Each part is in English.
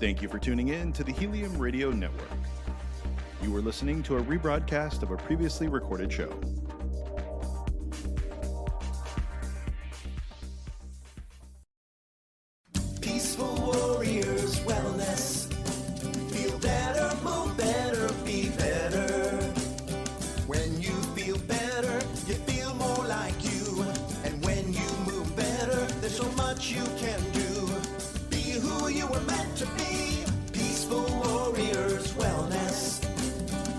Thank you for tuning in to the Helium Radio Network. You are listening to a rebroadcast of a previously recorded show. Peaceful Warriors Wellness. Feel better, move better, be better. When you feel better, you feel more like you. And when you move better, there's so much you can do. Be who you were meant to be. Peaceful Warriors Wellness.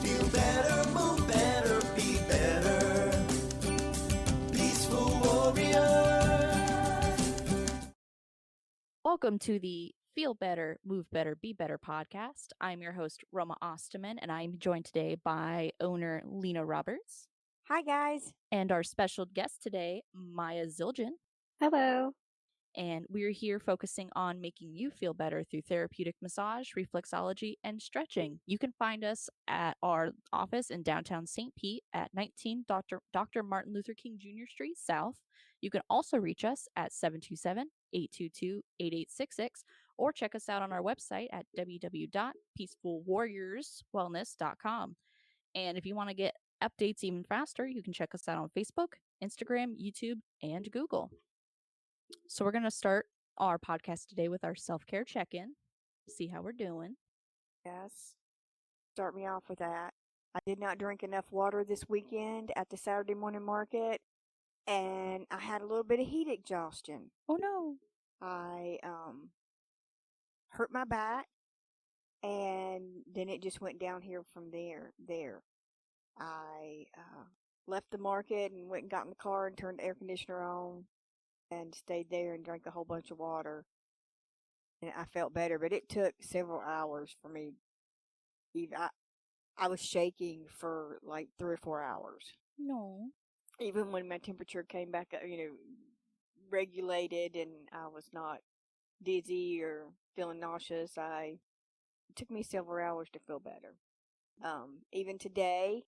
Feel better, move better, be better. Peaceful Warriors. Welcome to the Feel Better, Move Better, Be Better podcast. I'm your host, Roma Ostman, and I'm joined today by owner Lena Roberts. Hi, guys. And our special guest today, Maia Zildjian. Hello. And we're here focusing on making you feel better through therapeutic massage, reflexology, and stretching. You can find us at our office in downtown St. Pete at 19 Dr. Martin Luther King Jr. Street South. You can also reach us at 727-822-8866 or check us out on our website at www.peacefulwarriorswellness.com. And if you want to get updates even faster, you can check us out on Facebook, Instagram, YouTube, and Google. So we're going to start our podcast today with our self-care check-in, see how we're doing. Yes. Start me off with that. I did not drink enough water this weekend at the Saturday morning market, and I had a little bit of heat exhaustion. Oh, no. I hurt my back, and then it just went down here from there. I left the market and went and got in the car and turned the air conditioner on and stayed there and drank a whole bunch of water. And I felt better, but it took several hours for me. I was shaking for like 3 or 4 hours. No. Even when my temperature came back up, regulated and I was not dizzy or feeling nauseous, it took me several hours to feel better. Even today,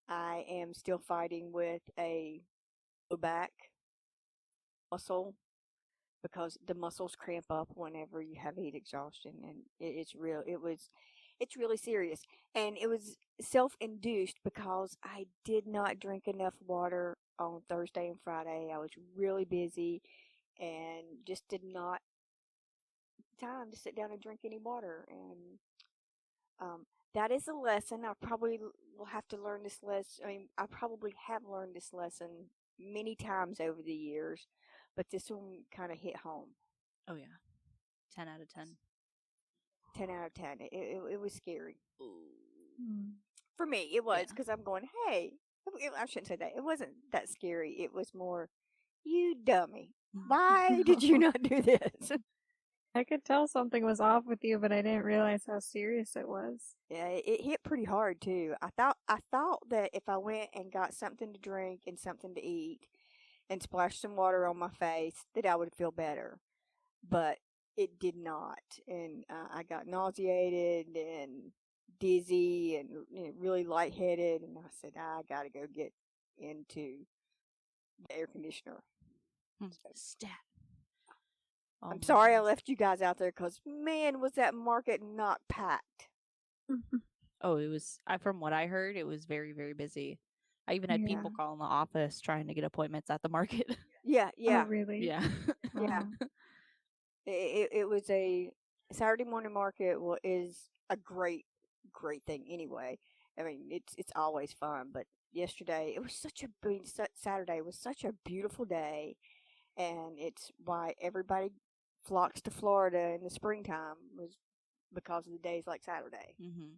I am still fighting with a low back muscle because the muscles cramp up whenever you have heat exhaustion, and it's really serious. And it was self-induced because I did not drink enough water on Thursday and Friday. I was really busy and just did not have time to sit down and drink any water. And that is a lesson. I probably will have to learn this lesson. I mean, I probably have learned this lesson many times over the years, but this one kind of hit home. Oh, yeah. 10 out of 10. 10 out of 10. It was scary. Ooh. For me, it was, Yeah. because I'm going, hey, I shouldn't say that. It wasn't that scary. It was more, you dummy. Why did you not do this? I could tell something was off with you, but I didn't realize how serious it was. Yeah, it hit pretty hard too. I thought that if I went and got something to drink and something to eat and splashed some water on my face, that I would feel better. But it did not. And I got nauseated and dizzy and really lightheaded. And I said, I got to go get into the air conditioner. Stat. Oh, I'm sorry I left you guys out there because, man, was that market not packed. Oh, it was, from what I heard, it was very, very busy. I even had people calling the office trying to get appointments at the market. Yeah. Oh, really? Yeah. Yeah. It was a Saturday morning market is a great thing anyway. I mean, it's always fun, but yesterday it was Saturday was such a beautiful day, and it's why everybody flocks to Florida in the springtime, was because of the days like Saturday. Mm-hmm.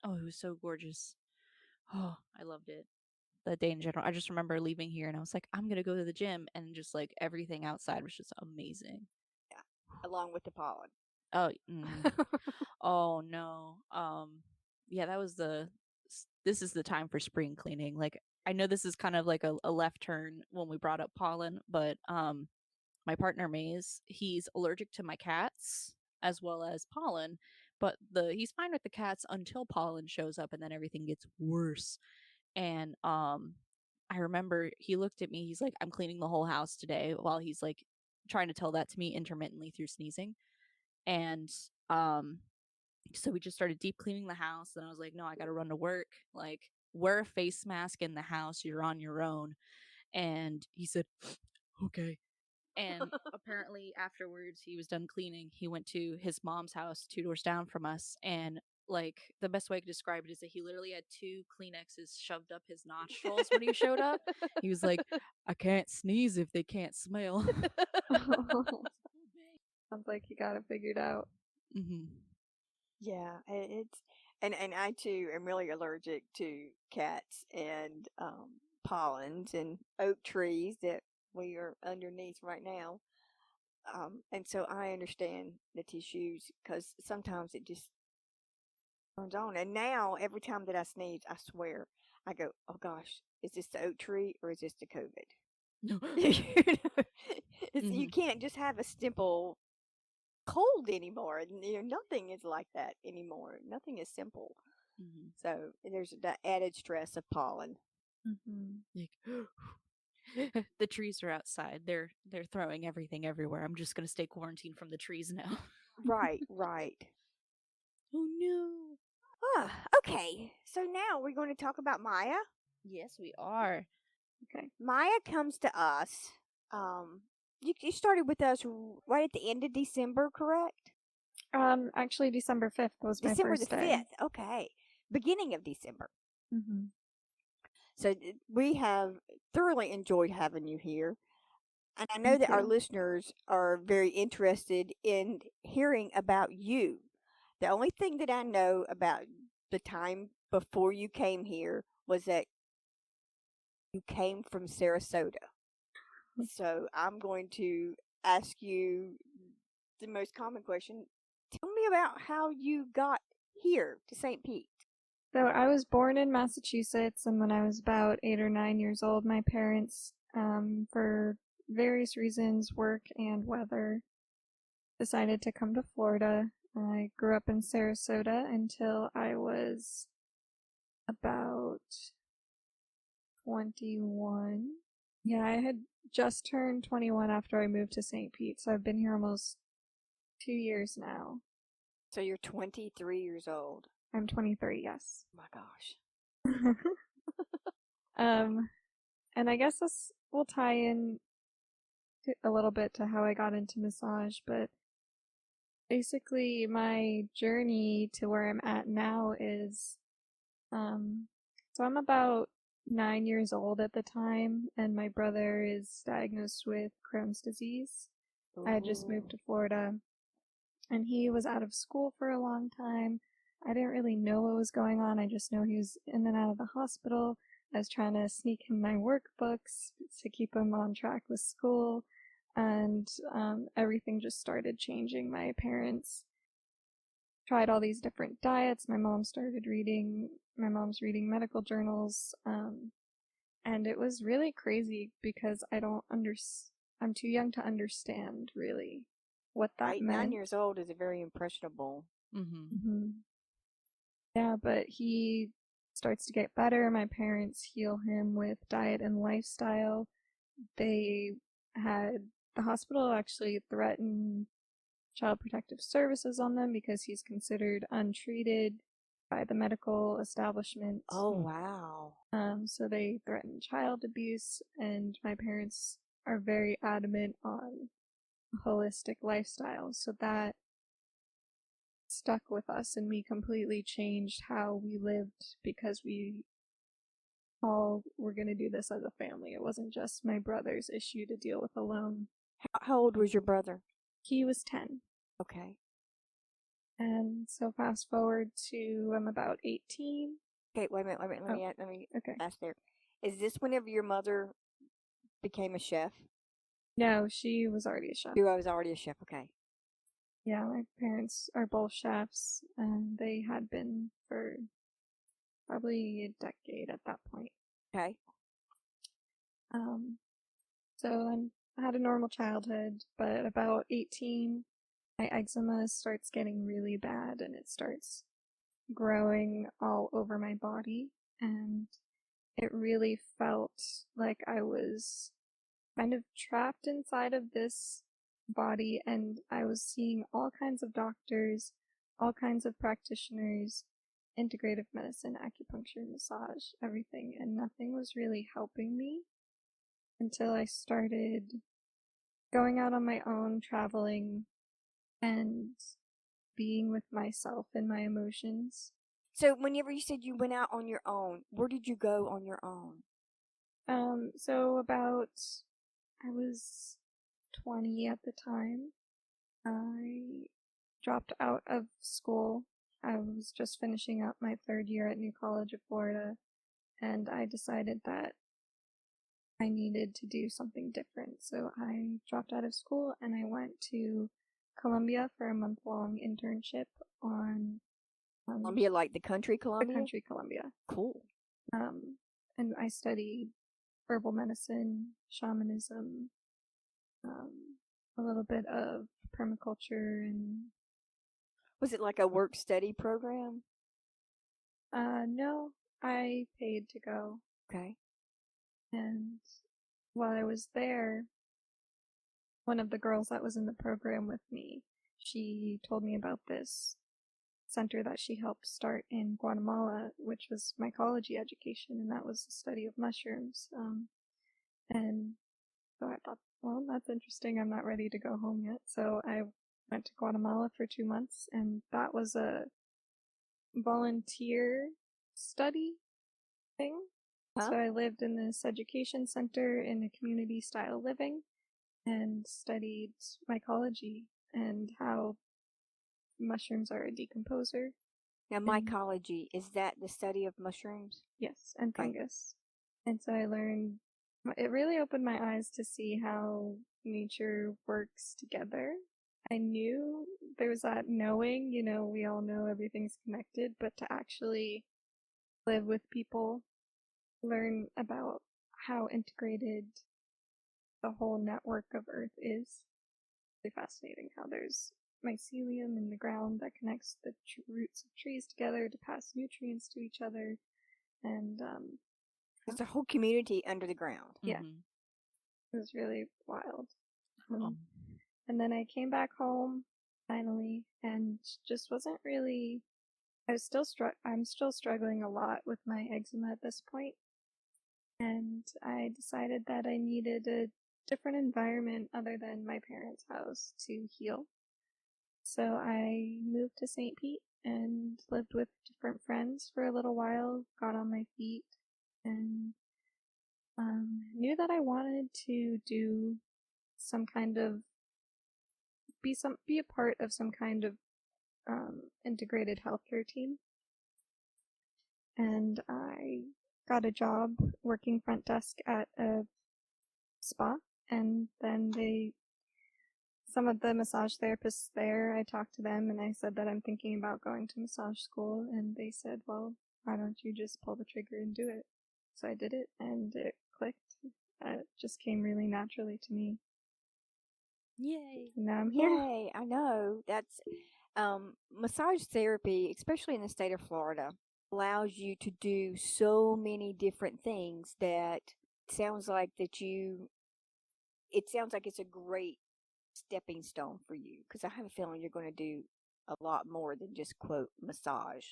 Oh, it was so gorgeous. Oh, I loved it. The day in general. I just remember leaving here and I was like, I'm going to go to the gym, and just like everything outside was just amazing. Along with the pollen. Oh, oh no. Yeah, this is the time for spring cleaning. Like, I know this is kind of like a left turn when we brought up pollen, but my partner Maze, he's allergic to my cats as well as pollen, but he's fine with the cats until pollen shows up, and then everything gets worse. And I remember he looked at me, he's like, I'm cleaning the whole house today, while he's like trying to tell that to me intermittently through sneezing. And So we just started deep cleaning the house. And I was like, no, I got to run to work. Like, wear a face mask in the house. You're on your own. And he said, okay. And apparently afterwards he was done cleaning. He went to his mom's house 2 doors down from us. And like, the best way I could describe it is that he literally had 2 Kleenexes shoved up his nostrils when he showed up. He was like, I can't sneeze if they can't smell. Sounds like you got it figured out. Mm-hmm. Yeah, it's and I too am really allergic to cats and pollens and oak trees that we are underneath right now. And so I understand the tissues because sometimes it just turns on. And now every time that I sneeze, I swear I go, "Oh gosh, is this the oak tree or is this the COVID?" No. You can't just have a simple cold anymore. Nothing is like that anymore. Nothing is simple. Mm-hmm. So there's the added stress of pollen. Mm-hmm. Like, the trees are outside. They're throwing everything everywhere. I'm just gonna stay quarantined from the trees now. Right, right. Oh no. Okay, so now we're going to talk about Maya. Yes, we are. Okay. Maya comes to us. You started with us right at the end of December, correct? Actually, December 5th was my December first the day. 5th. Okay, beginning of December. Mm-hmm. So we have thoroughly enjoyed having you here. And I know Thank that our you. listeners are very interested in hearing about you. The only thing that I know about the time before you came here was that you came from Sarasota. So I'm going to ask you the most common question. Tell me about how you got here to St. Pete. So I was born in Massachusetts, and when I was about 8 or 9 years old, my parents, for various reasons, work and weather, decided to come to Florida. I grew up in Sarasota until I was about 21. Yeah, I had just turned 21 after I moved to St. Pete, so I've been here almost 2 years now. So you're 23 years old. I'm 23, yes. Oh my gosh. And I guess this will tie in a little bit to how I got into massage, but basically my journey to where I'm at now is, so I'm about 9 years old at the time, and my brother is diagnosed with Crohn's disease. I had just moved to Florida, and he was out of school for a long time. I didn't really know what was going on. I just know he was in and out of the hospital. I was trying to sneak him my workbooks to keep him on track with school, and everything just started changing. My parents tried all these different diets. My mom's reading medical journals, and it was really crazy because I'm too young to understand really what that Right, meant. 9 years old is a very impressionable. Mm-hmm. Yeah, but he starts to get better. My parents heal him with diet and lifestyle. The hospital actually threatened Child Protective Services on them because he's considered untreated by the medical establishment. Oh, wow. So they threatened child abuse, and my parents are very adamant on holistic lifestyle. So that stuck with us, and we completely changed how we lived because we all were going to do this as a family. It wasn't just my brother's issue to deal with alone. How old was your brother? He was 10. Okay. And so fast forward to I'm about 18. Okay, wait a minute. Let me Okay. ask there. Is this whenever your mother became a chef? No, she was already a chef. You was already a chef. Okay. Yeah, my parents are both chefs, and they had been for probably a decade at that point. Okay. So I had a normal childhood, but about 18, my eczema starts getting really bad, and it starts growing all over my body, and it really felt like I was kind of trapped inside of this body, and I was seeing all kinds of doctors, all kinds of practitioners, integrative medicine, acupuncture, massage, everything, and nothing was really helping me until I started going out on my own, traveling, and being with myself and my emotions. So whenever you said you went out on your own, where did you go on your own? So about, I was 20 at the time. I dropped out of school. I was just finishing up my 3rd year at New College of Florida, and I decided that I needed to do something different. So I dropped out of school and I went to Colombia for a month-long internship on Colombia, like the country Colombia? the country Colombia. Cool. And I studied herbal medicine, shamanism, a little bit of permaculture, and Was it like a work-study program? no, I paid to go. Okay. And while I was there, one of the girls that was in the program with me, she told me about this center that she helped start in Guatemala, which was mycology education, and that was the study of mushrooms. And so I thought, well, that's interesting. I'm not ready to go home yet. So I went to Guatemala for 2 months, and that was a volunteer study thing. Huh? So I lived in this education center in a community style living and studied mycology and how mushrooms are a decomposer. Now, mycology, is that the study of mushrooms? Yes, and Right. fungus. And so I learned, it really opened my eyes to see how nature works together. I knew there was that knowing, we all know everything's connected, but to actually live with people, learn about how integrated the whole network of Earth is. Really fascinating how there's mycelium in the ground that connects the roots of trees together to pass nutrients to each other, and There's a whole community under the ground. Yeah. Mhm. it was really wild. Oh. And then I came back home finally, and just wasn't really. I'm still struggling a lot with my eczema at this point, and I decided that I needed a different environment other than my parents' house to heal. So I moved to St. Pete and lived with different friends for a little while, got on my feet, and knew that I wanted to do some kind of be a part of some kind of integrated healthcare team. And I got a job working front desk at a spa, and then some of the massage therapists there, I talked to them and I said that I'm thinking about going to massage school, and they said, well, why don't you just pull the trigger and do it? So I did it, and it clicked. It just came really naturally to me. Yay. And now I'm here. Yay, I know. That's massage therapy, especially in the state of Florida, allows you to do so many different things that it sounds like it's a great stepping stone for you, because I have a feeling you're going to do a lot more than just quote massage.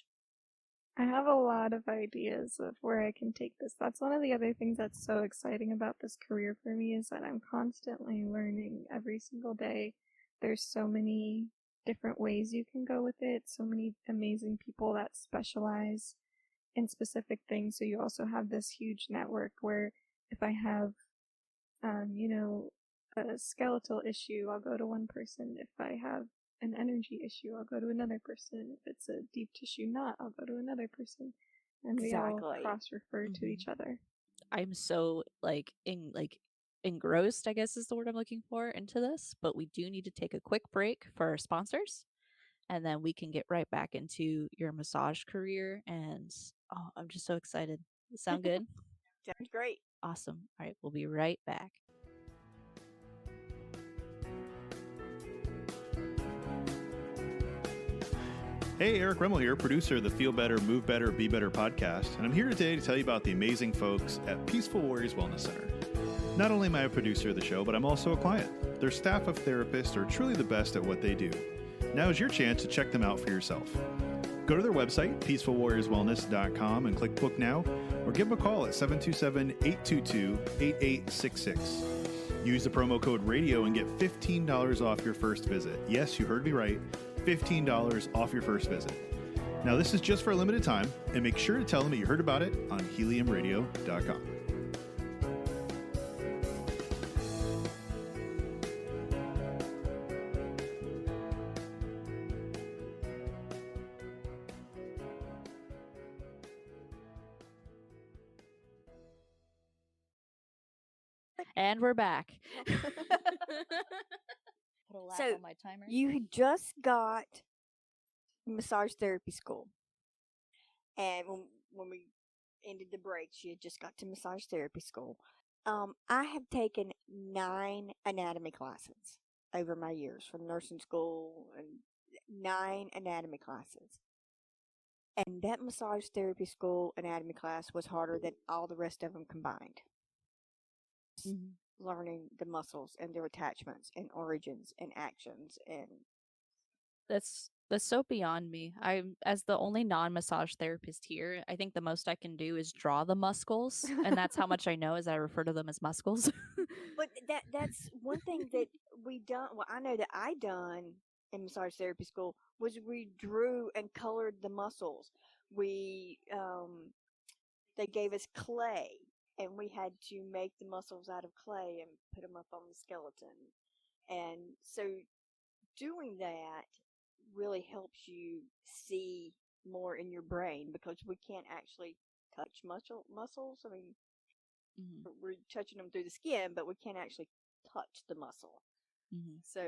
I have a lot of ideas of where I can take this. That's one of the other things that's so exciting about this career for me, is that I'm constantly learning every single day. There's so many different ways you can go with it, so many amazing people that specialize in specific things. So you also have this huge network where if I have, a skeletal issue, I'll go to one person. If I have an energy issue, I'll go to another person. If it's a deep tissue knot, I'll go to another person. And we all Exactly. cross-refer to each other. I'm so engrossed, I guess is the word I'm looking for, into this, but we do need to take a quick break for our sponsors, and then we can get right back into your massage career. And I'm just so excited. Sound good? Sounds great. Awesome. All right, we'll be right back. Hey, Eric Remmel here, producer of the Feel Better, Move Better, Be Better podcast, and I'm here today to tell you about the amazing folks at Peaceful Warriors Wellness Center. Not only am I a producer of the show, but I'm also a client. Their staff of therapists are truly the best at what they do. Now's your chance to check them out for yourself. Go to their website, peacefulwarriorswellness.com, and click Book Now, or give them a call at 727-822-8866. Use the promo code RADIO and get $15 off your first visit. Yes, you heard me right, $15 off your first visit. Now, this is just for a limited time, and make sure to tell them that you heard about it on heliumradio.com. And we're back. Put a laugh So, on my timer. You had just got massage therapy school. And when we ended the break, she had just got to massage therapy school. I have taken 9 anatomy classes over my years from nursing school, and 9 anatomy classes. And that massage therapy school anatomy class was harder than all the rest of them combined. Learning the muscles and their attachments and origins and actions, and That's so beyond me. I'm, as the only non-massage therapist here, I think the most I can do is draw the muscles, and that's how much I know, is I refer to them as muscles. But that's one thing that we done. Well, I know that I done in massage therapy school was we drew and colored the muscles. We they gave us clay, and we had to make the muscles out of clay and put them up on the skeleton. And so doing that really helps you see more in your brain, because we can't actually touch muscles. I mean, we're touching them through the skin, but we can't actually touch the muscle. So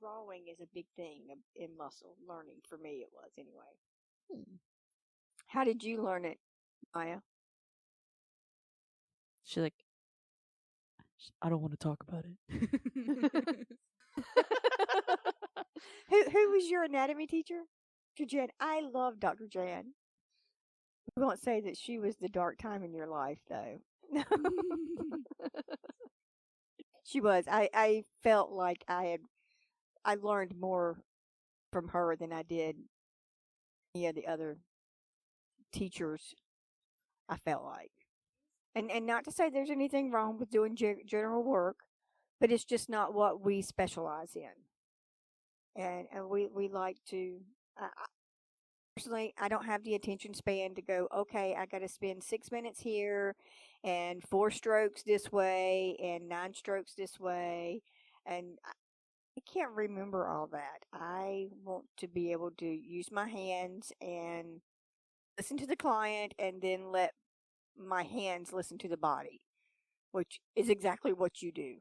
drawing is a big thing in muscle learning. For me, it was anyway. How did you learn it, Maya? She's like, I don't want to talk about it. Who was your anatomy teacher? Dr. Jan. I love Dr. Jan. We won't say that she was the dark time in your life, though. She was. I felt like I learned more from her than I did any of the other teachers, I felt like. And not to say there's anything wrong with doing general work, but it's just not what we specialize in. And we like to, personally, I don't have the attention span to go, okay, I got to spend 6 minutes here and 4 strokes this way and 9 strokes this way. And I can't remember all that. I want to be able to use my hands and listen to the client, and then let my hands listen to the body, which is exactly what you do.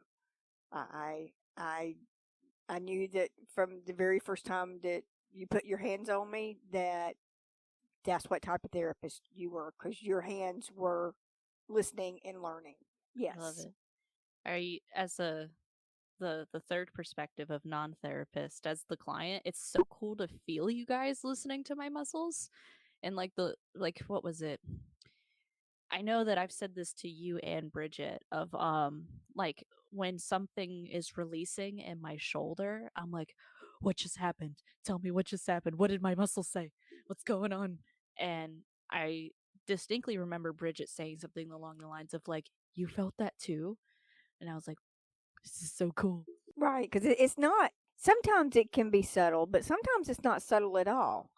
I knew that from the very first time that you put your hands on me, that's what type of therapist you were, because your hands were listening and learning. Yes. I love it. Are you, as the third perspective of non-therapist, as the client, it's so cool to feel you guys listening to my muscles. And what was it? I know that I've said this to you and Bridget of like when something is releasing in my shoulder, I'm like, what just happened? Tell me what just happened. What did my muscles say? What's going on? And I distinctly remember Bridget saying something along the lines of like, you felt that too? And I was like, this is so cool. Right, because it's not, sometimes it can be subtle, but sometimes it's not subtle at all.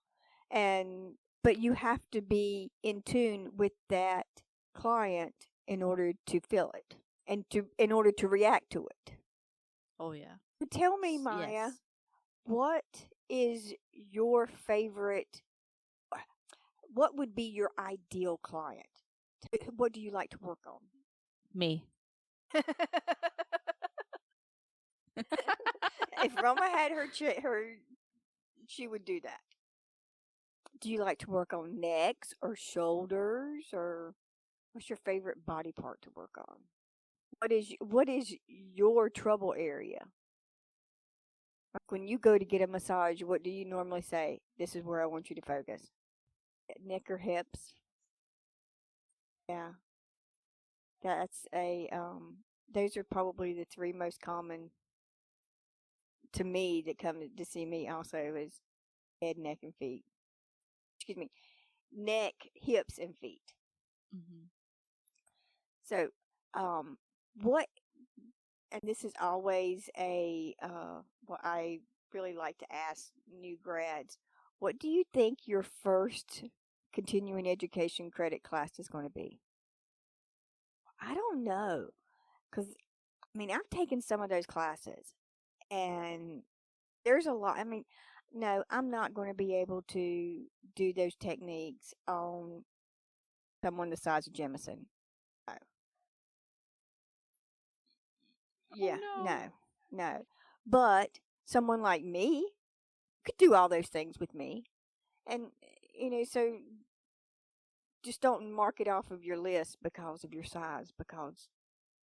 But you have to be in tune with that client in order to feel it, and in order to react to it. Oh yeah. Tell me, Maya, Yes. what is your favorite? What would be your ideal client? What do you like to work on? Me. If Roma had her, she would do that. Do you like to work on necks or shoulders, or what's your favorite body part to work on? What is your trouble area? Like when you go to get a massage, what do you normally say? This is where I want you to focus. Neck or hips? Yeah. That's those are probably the 3 most common to me that come to see me also is head, neck, and feet. Excuse me, neck, hips, and feet. Mm-hmm. So, what? And this is always what I really like to ask new grads. What do you think your first continuing education credit class is going to be? I don't know, because I mean I've taken some of those classes, and there's a lot. I mean, no, I'm not going to be able to do those techniques on someone the size of Jemison. No. Yeah, no. no. But someone like me could do all those things with me. And, so just don't mark it off of your list because of your size, because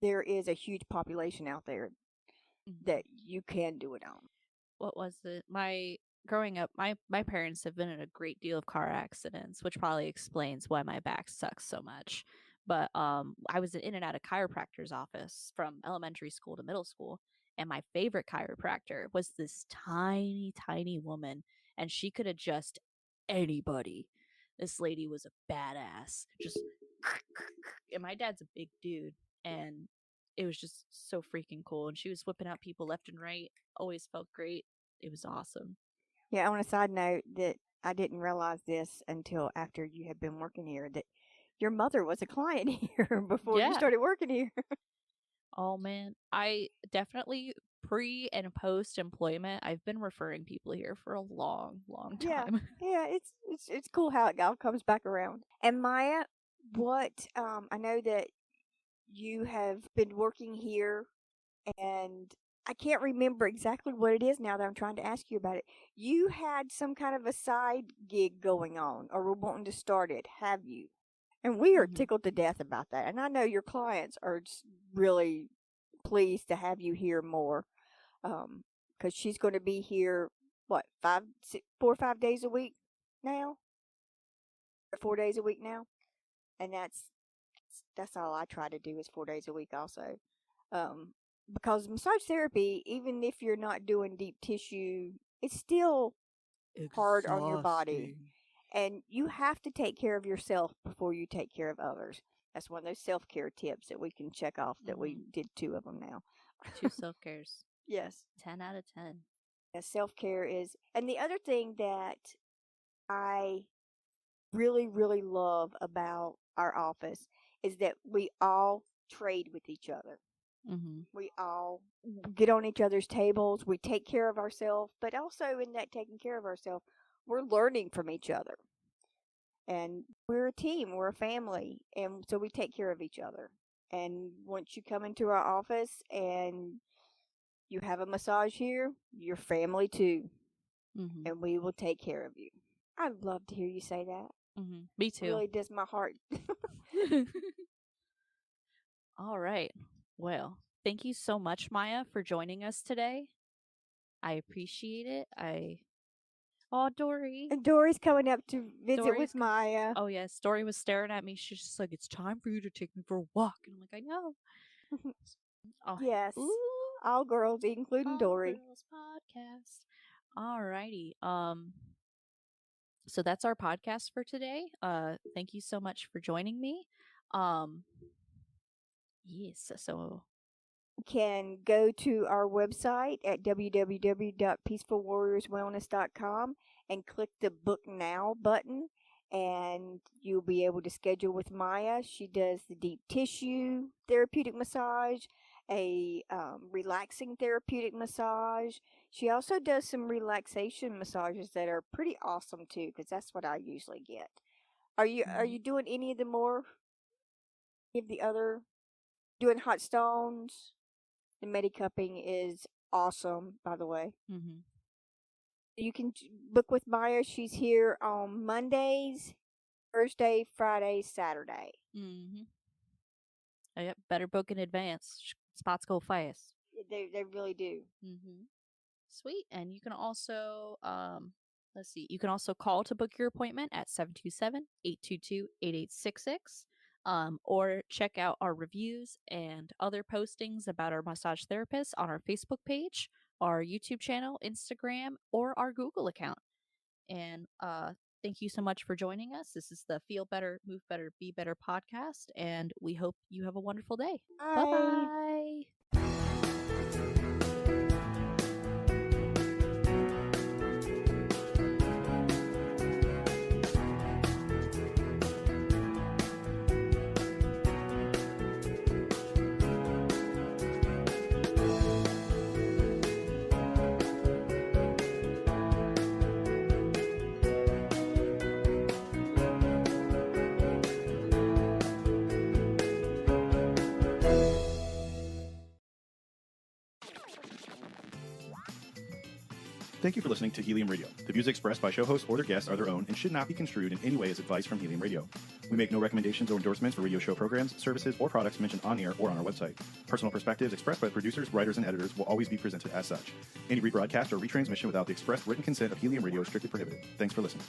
there is a huge population out there Mm-hmm. that you can do it on. What was it? Growing up, my parents have been in a great deal of car accidents, which probably explains why my back sucks so much. But I was in and out of chiropractor's office from elementary school to middle school, and my favorite chiropractor was this tiny, tiny woman, and she could adjust anybody. This lady was a badass. Just and my dad's a big dude, and it was just so freaking cool. And she was whipping out people left and right. Always felt great. It was awesome. Yeah, on a side note, that I didn't realize this until after you had been working here, that your mother was a client here before you Yeah. started working here. Oh man, I definitely pre and post employment, I've been referring people here for a long, long Yeah, time. yeah, it's cool how it all comes back around. And Maya, what I know that you have been working here, and I can't remember exactly what it is now that I'm trying to ask you about it. You had some kind of a side gig going on, or were wanting to start it, have you? And we are Mhm. tickled to death about that. And I know your clients are just really pleased to have you here more, because she's going to be here, what, 4 or 5 days a week now? Or 4 days a week now? And that's all I try to do is 4 days a week also. Because massage therapy, even if you're not doing deep tissue, it's still hard on your body. And you have to take care of yourself before you take care of others. That's one of those self-care tips that we can check off that we did 2 of them now. 2 self-cares. Yes. 10 out of 10. Yeah, self-care is. And the other thing that I really, really love about our office is that we all trade with each other. Mhm. We all get on each other's tables. We take care of ourselves, but also in that taking care of ourselves, we're learning from each other. And we're a team, we're a family, and so we take care of each other. And once you come into our office and you have a massage here, you're family too, Mhm. and we will take care of you. I'd love to hear you say that. Mhm. Me It too. really does my heart. All right. Well, thank you so much, Maya, for joining us today. I appreciate it. Oh, Dory. And Dory's coming up to visit Dory's with Maya. Oh yes, Dory was staring at me. She's just like, "It's time for you to take me for a walk," and I'm like, "I know." Oh, Yes. ooh, All girls, including All Dory. Girls podcast. Alrighty. So that's our podcast for today. Thank you so much for joining me. Yes. So Can go to our website at www.peacefulwarriorswellness.com and click the Book Now button, and you'll be able to schedule with Maya. She does the deep tissue therapeutic massage, a relaxing therapeutic massage. She also does some relaxation massages that are pretty awesome too, because that's what I usually get. Are you doing any of the more? Give the other doing hot stones? The Medicupping is awesome, by the way. You can book with Maya. She's here on Mondays, Thursday, Friday, Saturday. Yep, better book in advance. Spots go fast. They really do. Sweet. And you can also let's see, you can also call to book your appointment at 727-822-8866. Or check out our reviews and other postings about our massage therapists on our Facebook page. our YouTube channel, Instagram, or our Google account. And thank you so much for joining us. This is the Feel Better, Move Better, Be Better podcast, and we hope you have a wonderful day. Bye. Bye-bye. Thank you for listening to Helium Radio. The views expressed by show hosts or their guests are their own and should not be construed in any way as advice from Helium Radio. We make no recommendations or endorsements for radio show programs, services, or products mentioned on air or on our website. Personal perspectives expressed by the producers, writers, and editors will always be presented as such. Any rebroadcast or retransmission without the express written consent of Helium Radio is strictly prohibited. Thanks for listening.